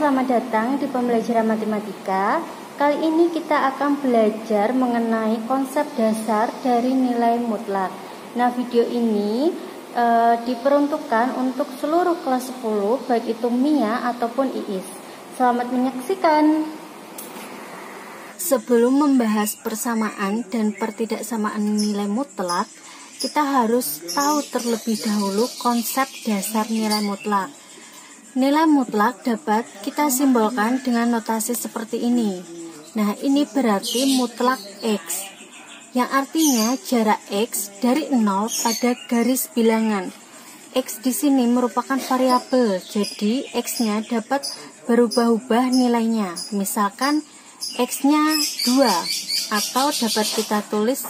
selamat datang di pembelajaran matematika. Kali ini kita akan belajar mengenai konsep dasar dari nilai mutlak. Nah, video ini diperuntukkan untuk seluruh kelas 10, baik itu MIA ataupun IIS. Selamat menyaksikan. Sebelum membahas persamaan dan pertidaksamaan nilai mutlak, kita harus tahu terlebih dahulu konsep dasar nilai mutlak. Nilai mutlak dapat kita simbolkan dengan notasi seperti ini. Nah, ini berarti mutlak X, yang artinya jarak X dari 0 pada garis bilangan. X di sini merupakan variabel, jadi X-nya dapat berubah-ubah nilainya. Misalkan X-nya 2, atau dapat kita tulis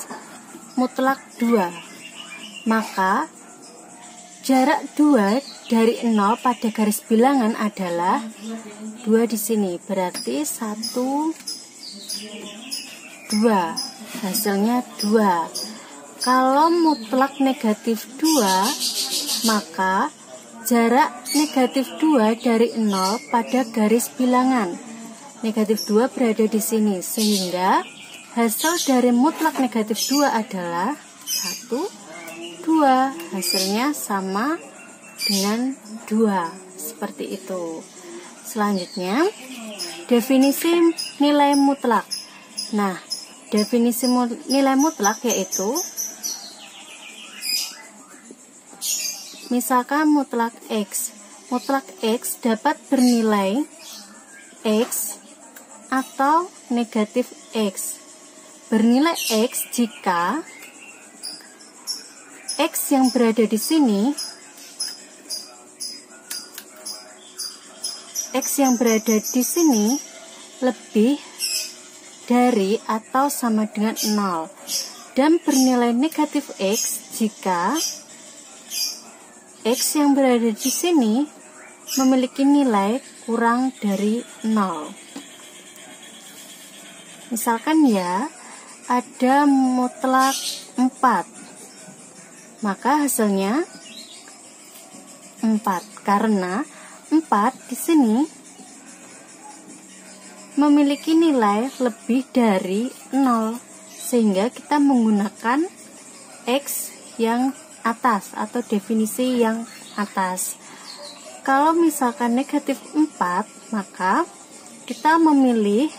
mutlak 2. Maka jarak 2 dari 0 pada garis bilangan adalah 2 di sini. Berarti 1, 2. Hasilnya 2. Kalau mutlak negatif 2, maka jarak negatif 2 dari 0 pada garis bilangan. Negatif 2 berada di sini. Sehingga hasil dari mutlak negatif 2 adalah 1, 2. Hasilnya sama dengan 2, seperti itu. Selanjutnya, definisi nilai mutlak. Nah, definisi nilai mutlak yaitu, misalkan mutlak X. Mutlak X dapat bernilai X atau negatif X. Bernilai X jika X yang berada di sini, X yang berada di sini lebih dari atau sama dengan 0, dan bernilai negatif X jika X yang berada di sini memiliki nilai kurang dari 0. Misalkan ya, ada mutlak 4, maka hasilnya 4, karena 4 di sini memiliki nilai lebih dari 0, sehingga kita menggunakan X yang atas atau definisi yang atas. Kalau misalkan negatif 4, maka kita memilih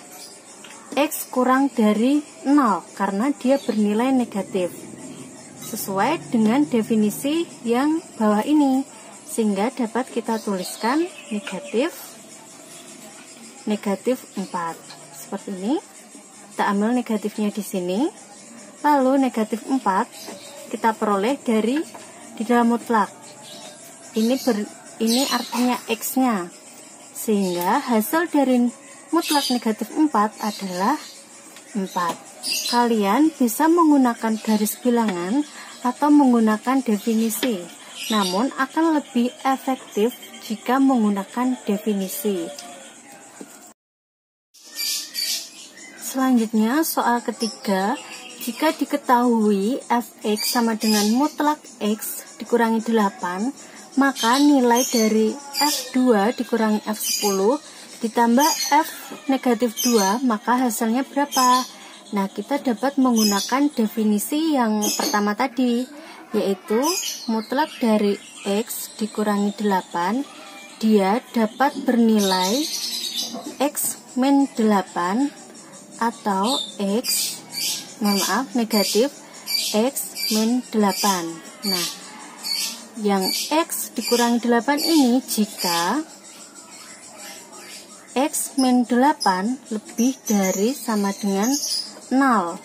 X kurang dari 0 karena dia bernilai negatif, sesuai dengan definisi yang bawah ini, sehingga dapat kita tuliskan negatif 4 seperti ini. Kita ambil negatifnya di sini, lalu negatif 4 kita peroleh di dalam mutlak. Ini artinya X-nya, sehingga hasil dari mutlak negatif 4 adalah 4. Kalian bisa menggunakan garis bilangan atau menggunakan definisi, namun akan lebih efektif jika menggunakan definisi. Selanjutnya, soal ketiga, jika diketahui fx sama dengan mutlak x dikurangi 8, maka nilai dari f2 dikurangi f10 ditambah f negatif 2, maka hasilnya berapa? Nah, kita dapat menggunakan definisi yang pertama tadi, yaitu mutlak dari X dikurangi 8, dia dapat bernilai X min 8 atau negatif X min 8. Nah, yang X dikurangi 8 ini jika X min 8 lebih dari sama dengan 0,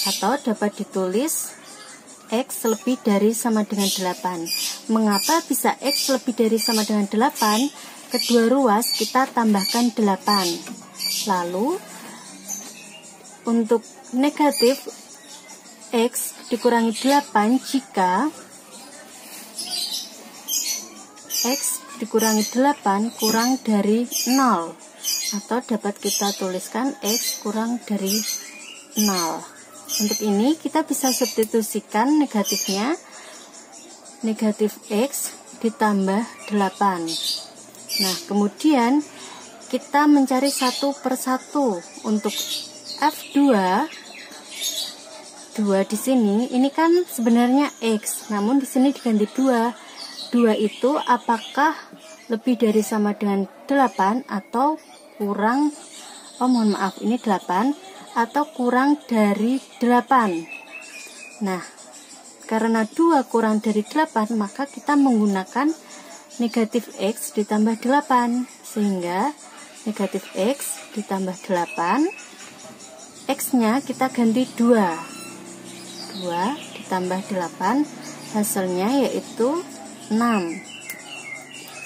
atau dapat ditulis X lebih dari sama dengan 8. Mengapa bisa X lebih dari sama dengan 8? Kedua ruas kita tambahkan 8. Lalu untuk negatif X dikurangi 8 jika X dikurangi 8 kurang dari 0, atau dapat kita tuliskan X kurang dari 0. Untuk ini kita bisa substitusikan negatifnya, negatif X ditambah 8. Nah, kemudian kita mencari satu persatu. Untuk F2 di sini, ini kan sebenarnya X, namun di sini diganti 2. 2 itu apakah lebih dari sama dengan 8 atau kurang, mohon maaf, ini 8 atau kurang dari 8. Nah, karena 2 kurang dari 8, maka kita menggunakan negatif X ditambah 8, sehingga negatif X ditambah 8, X-nya kita ganti 2 ditambah 8, hasilnya yaitu 6.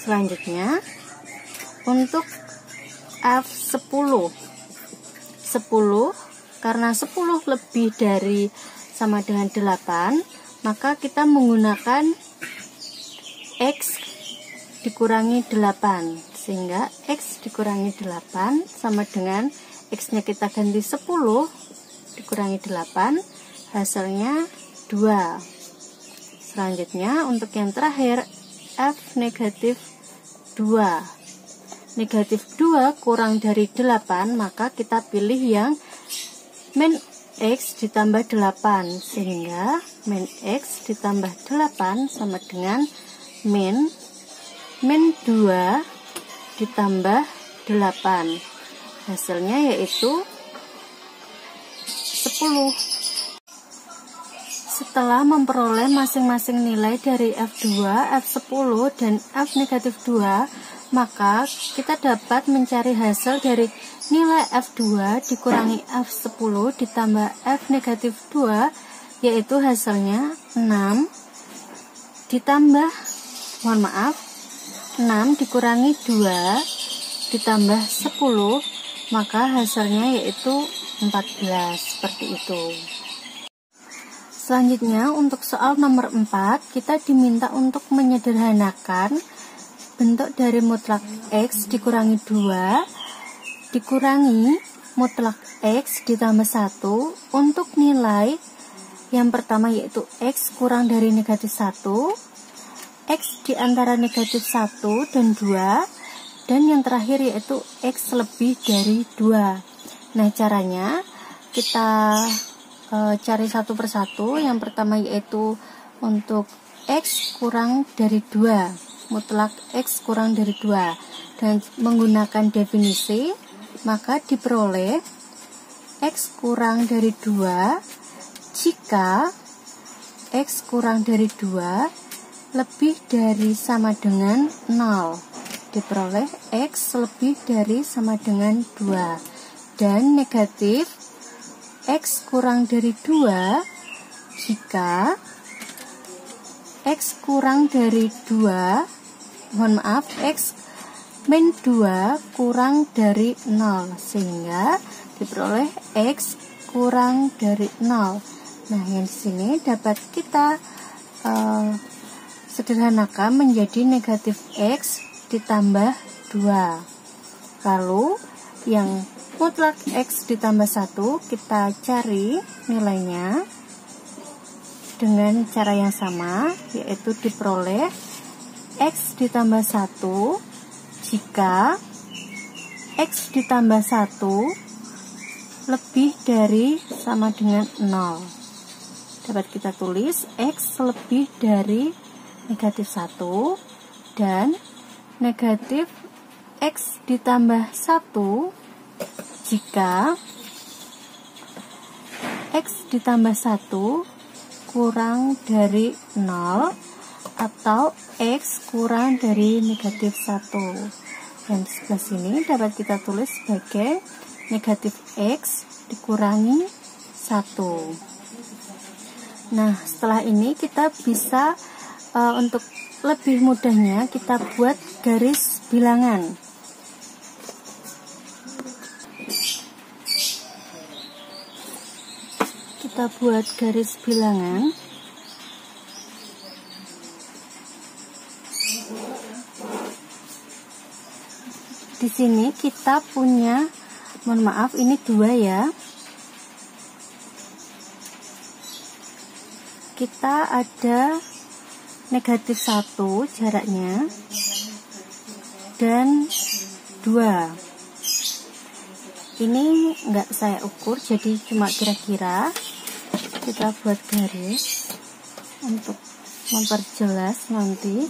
Selanjutnya untuk F10, karena 10 lebih dari sama dengan 8, maka kita menggunakan X dikurangi 8, sehingga X dikurangi 8 sama dengan X-nya kita ganti 10 dikurangi 8, hasilnya 2. Selanjutnya untuk yang terakhir, F negatif 2. Negatif 2 kurang dari 8, maka kita pilih yang min X ditambah 8, sehingga min X ditambah 8 sama dengan min 2 ditambah 8. Hasilnya yaitu 10. Setelah memperoleh masing-masing nilai dari F2, F10, dan F negatif 2, maka kita dapat mencari hasil dari nilai F2 dikurangi F10 ditambah F negatif 2, yaitu hasilnya 6 ditambah, mohon maaf, 6 dikurangi 2 ditambah 10, maka hasilnya yaitu 14, seperti itu. Selanjutnya untuk soal nomor 4, kita diminta untuk menyederhanakan bentuk dari mutlak X dikurangi 2 dikurangi mutlak X ditambah 1 untuk nilai yang pertama yaitu X kurang dari negatif 1, X di antara negatif 1 dan 2, dan yang terakhir yaitu X lebih dari 2. Nah, caranya kita cari satu persatu. Yang pertama yaitu untuk X kurang dari 2, mutlak X kurang dari 2, dan menggunakan definisi, maka diperoleh X kurang dari 2 jika X kurang dari 2 lebih dari sama dengan 0. Diperoleh X lebih dari sama dengan 2, dan negatif X kurang dari 2 jika X kurang dari 2, mohon maaf, X min 2 kurang dari 0, sehingga diperoleh X kurang dari 0. Nah, yang di sini dapat kita sederhanakan menjadi negatif X ditambah 2. Lalu yang mutlak X ditambah 1 kita cari nilainya dengan cara yang sama, yaitu diperoleh X ditambah 1 jika X ditambah 1 lebih dari sama dengan 0. Dapat kita tulis X lebih dari negatif 1, dan negatif X ditambah 1 jika X ditambah 1 kurang dari 0 atau X kurang dari negatif 1. Dan di sebelah sini dapat kita tulis sebagai negatif X dikurangi 1. Nah, setelah ini kita bisa untuk lebih mudahnya kita buat garis bilangan. Kita buat garis bilangan. Di sini kita punya, mohon maaf, ini 2 ya. Kita ada negatif 1 jaraknya dan 2. Ini enggak saya ukur, jadi cuma kira-kira. Kita buat garis untuk memperjelas nanti.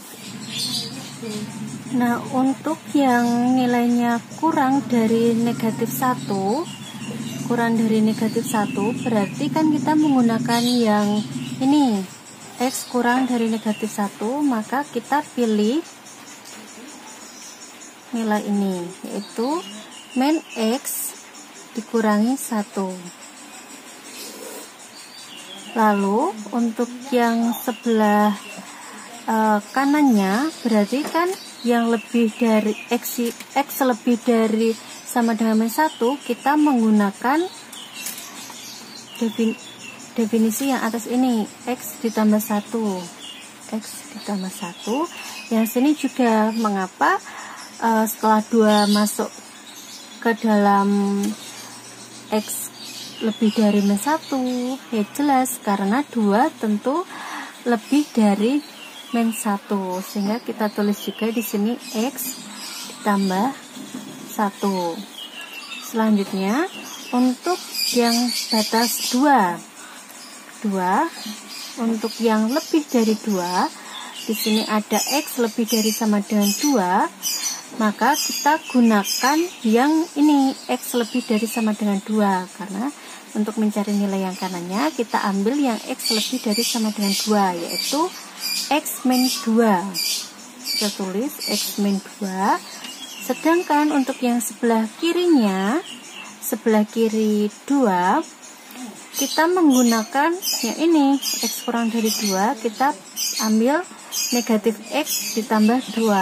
Nah, untuk yang nilainya kurang dari negatif 1, berarti kan kita menggunakan yang ini, X kurang dari negatif 1, maka kita pilih nilai ini, yaitu min X dikurangi 1. Lalu untuk yang sebelah kanannya, berarti kan yang lebih dari X lebih dari sama dengan min 1, kita menggunakan definisi yang atas ini, X ditambah 1. X ditambah 1. Yang sini juga mengapa setelah 2 masuk ke dalam X lebih dari min 1, ya jelas karena 2 tentu lebih dari min 1, sehingga kita tulis juga di sini X ditambah 1. Selanjutnya untuk yang batas 2, untuk yang lebih dari 2, di sini ada X lebih dari sama dengan 2, maka kita gunakan yang ini, X lebih dari sama dengan 2, karena untuk mencari nilai yang kanannya kita ambil yang X lebih dari sama dengan 2, yaitu X min 2. Kita tulis X min 2. Sedangkan untuk yang sebelah kirinya, sebelah kiri 2, kita menggunakan yang ini, X kurang dari 2, kita ambil negatif X ditambah 2.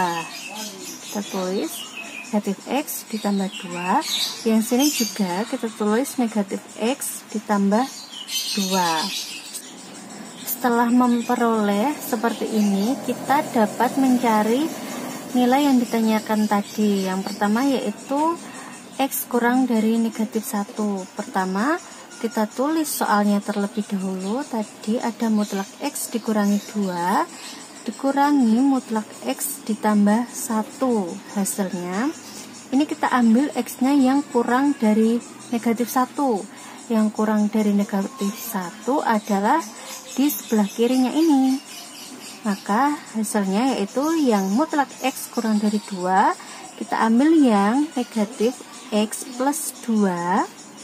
Kita tulis negatif X ditambah 2. Yang sini juga kita tulis negatif X ditambah 2. Setelah memperoleh seperti ini, kita dapat mencari nilai yang ditanyakan tadi. Yang pertama yaitu X kurang dari negatif 1. Pertama, kita tulis soalnya terlebih dahulu. Tadi ada mutlak X dikurangi 2 dikurangi mutlak X ditambah 1. Hasilnya ini kita ambil X-nya yang kurang dari negatif 1. Yang kurang dari negatif 1 adalah di sebelah kirinya ini. Maka hasilnya yaitu yang mutlak X kurang dari 2, kita ambil yang negatif X plus 2,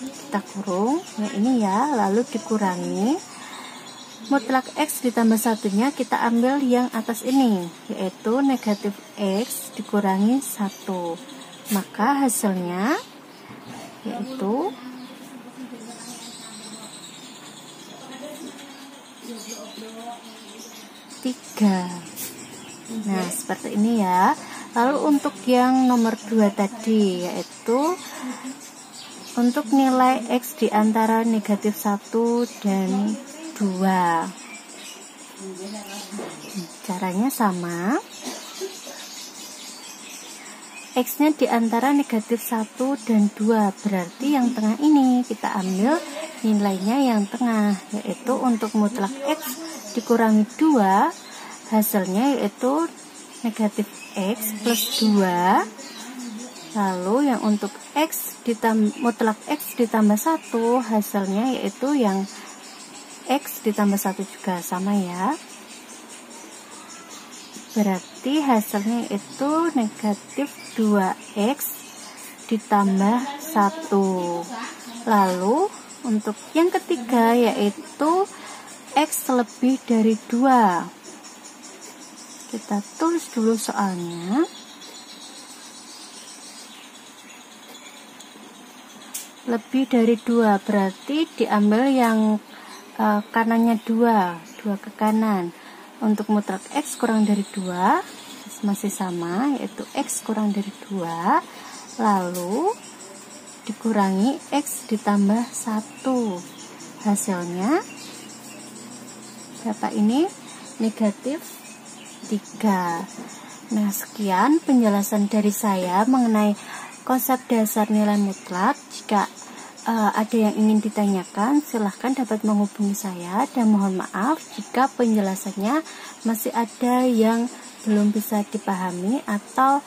kita kurung, nah ini ya, lalu dikurangi mutlak X ditambah 1-nya, kita ambil yang atas ini, yaitu negatif X dikurangi 1. Maka hasilnya yaitu tiga. Nah, seperti ini ya. Lalu untuk yang nomor 2 tadi, yaitu untuk nilai X di antara negatif 1 dan 2. Caranya sama. X-nya di antara negatif 1 dan 2, berarti yang tengah ini kita ambil nilainya yang tengah, yaitu untuk mutlak X dikurangi 2, hasilnya yaitu negatif X plus 2. Lalu yang untuk mutlak X ditambah 1, hasilnya yaitu yang X ditambah 1 juga, sama ya. Berarti hasilnya itu negatif 2X ditambah 1. Lalu untuk yang ketiga yaitu X lebih dari 2. Kita tulis dulu soalnya. Lebih dari 2 berarti diambil yang kanannya 2 ke kanan. Untuk mutlak X kurang dari 2 masih sama, yaitu X kurang dari 2, lalu dikurangi X ditambah 1. Hasilnya berapa ini? Negatif 3. Nah, sekian penjelasan dari saya mengenai konsep dasar nilai mutlak. Jika ada yang ingin ditanyakan, silahkan dapat menghubungi saya, dan mohon maaf jika penjelasannya masih ada yang belum bisa dipahami atau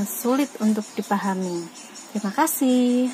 sulit untuk dipahami. Terima kasih.